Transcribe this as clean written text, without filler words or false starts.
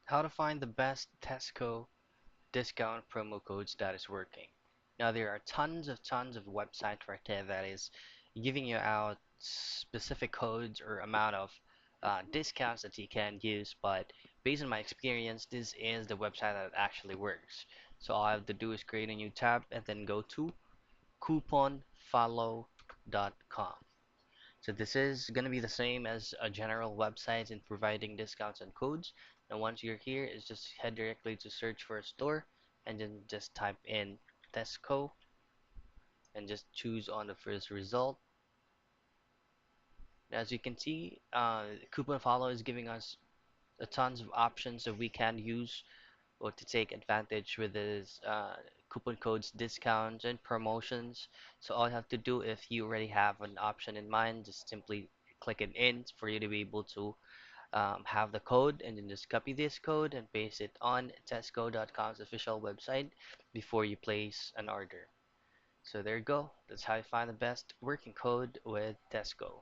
How to find the best Tesco discount promo codes that is working. Now there are tons of websites right there that is giving you out specific codes or amount of discounts that you can use, but based on my experience, this is the website that actually works. So all I have to do is create a new tab and then go to couponfollow.com. So this is going to be the same as a general website in providing discounts and codes. And once you're here, is just head directly to search for a store and then just type in Tesco and just choose on the first result. As you can see, Coupon Follow is giving us a tons of options that we can use or to take advantage with this coupon codes, discounts, and promotions. So all you have to do if you already have an option in mind, just simply click it in for you to be able to have the code and then just copy this code and paste it on Tesco.com's official website before you place an order. So there you go. That's how you find the best working code with Tesco.